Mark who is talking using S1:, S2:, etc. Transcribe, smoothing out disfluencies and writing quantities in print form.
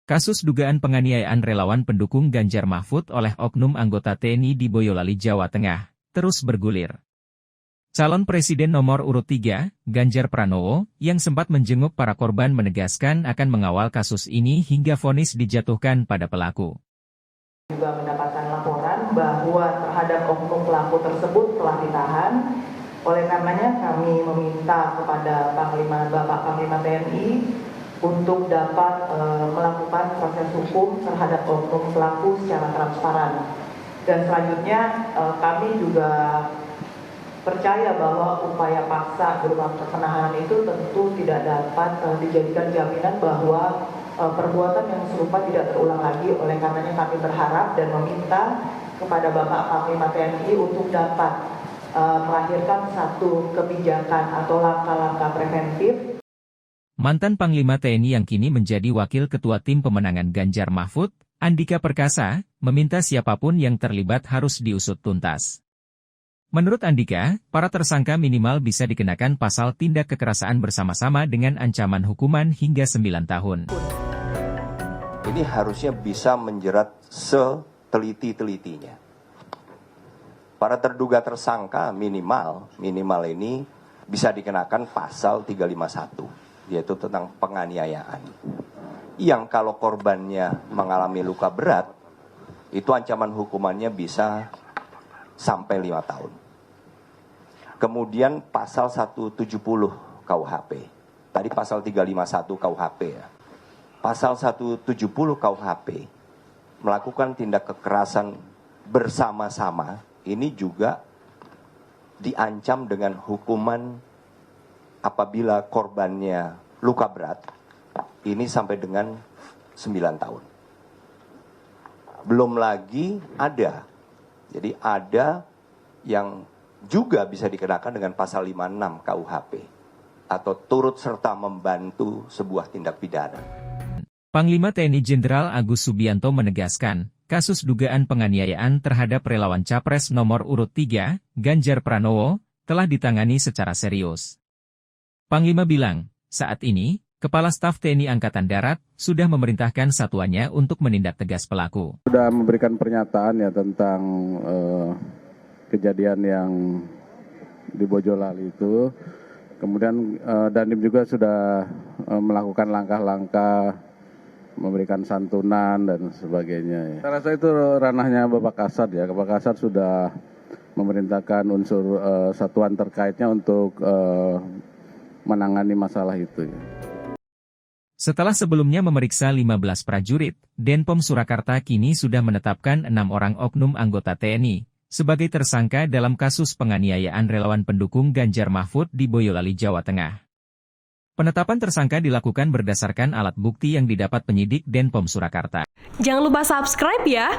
S1: Kasus dugaan penganiayaan relawan pendukung Ganjar Mahfud oleh oknum anggota TNI di Boyolali, Jawa Tengah, terus bergulir. Calon Presiden nomor urut 3, Ganjar Pranowo, yang sempat menjenguk para korban menegaskan akan mengawal kasus ini hingga vonis dijatuhkan pada pelaku.
S2: Juga mendapatkan laporan bahwa terhadap oknum pelaku tersebut telah ditahan. Oleh karenanya kami meminta kepada Bapak Panglima TNI untuk dapat melakukan proses hukum terhadap oknum pelaku secara transparan. Dan selanjutnya kami juga percaya bahwa upaya paksa berupa penahanan itu tentu tidak dapat dijadikan jaminan bahwa perbuatan yang serupa tidak terulang lagi. Oleh karenanya kami berharap dan meminta kepada Bapak Panglima TNI untuk dapat melahirkan satu kebijakan atau langkah-langkah preventif.
S1: Mantan Panglima TNI yang kini menjadi Wakil Ketua Tim Pemenangan Ganjar Mahfud, Andika Perkasa, meminta siapapun yang terlibat harus diusut tuntas. Menurut Andika, para tersangka minimal bisa dikenakan pasal tindak kekerasan bersama-sama dengan ancaman hukuman hingga 9 tahun.
S3: Ini harusnya bisa menjerat seteliti-telitinya. Para terduga tersangka minimal ini bisa dikenakan pasal 351. Yaitu tentang penganiayaan. Yang kalau korbannya mengalami luka berat, itu ancaman hukumannya bisa sampai 5 tahun. Kemudian pasal 170 KUHP. Tadi pasal 351 KUHP ya. Pasal 170 KUHP melakukan tindak kekerasan bersama-sama, ini juga diancam dengan hukuman apabila korbannya luka berat, ini sampai dengan 9 tahun. Belum lagi jadi ada yang juga bisa dikenakan dengan pasal 56 KUHP, atau turut serta membantu sebuah tindak pidana.
S1: Panglima TNI Jenderal Agus Subianto menegaskan, kasus dugaan penganiayaan terhadap relawan Capres nomor urut 3, Ganjar Pranowo, telah ditangani secara serius. Panglima bilang, saat ini, Kepala Staf TNI Angkatan Darat sudah memerintahkan satuannya untuk menindak tegas pelaku.
S4: Sudah memberikan pernyataan ya tentang kejadian yang di Boyolali itu. Kemudian Dandim juga sudah melakukan langkah-langkah memberikan santunan dan sebagainya. Saya rasa itu ranahnya Bapak Kasat ya. Bapak Kasat sudah memerintahkan unsur satuan terkaitnya untuk menangani masalah itu.
S1: Setelah sebelumnya memeriksa 15 prajurit, Denpom Surakarta kini sudah menetapkan 6 orang oknum anggota TNI sebagai tersangka dalam kasus penganiayaan relawan pendukung Ganjar Mahfud di Boyolali, Jawa Tengah. Penetapan tersangka dilakukan berdasarkan alat bukti yang didapat penyidik Denpom Surakarta.
S5: Jangan lupa subscribe ya!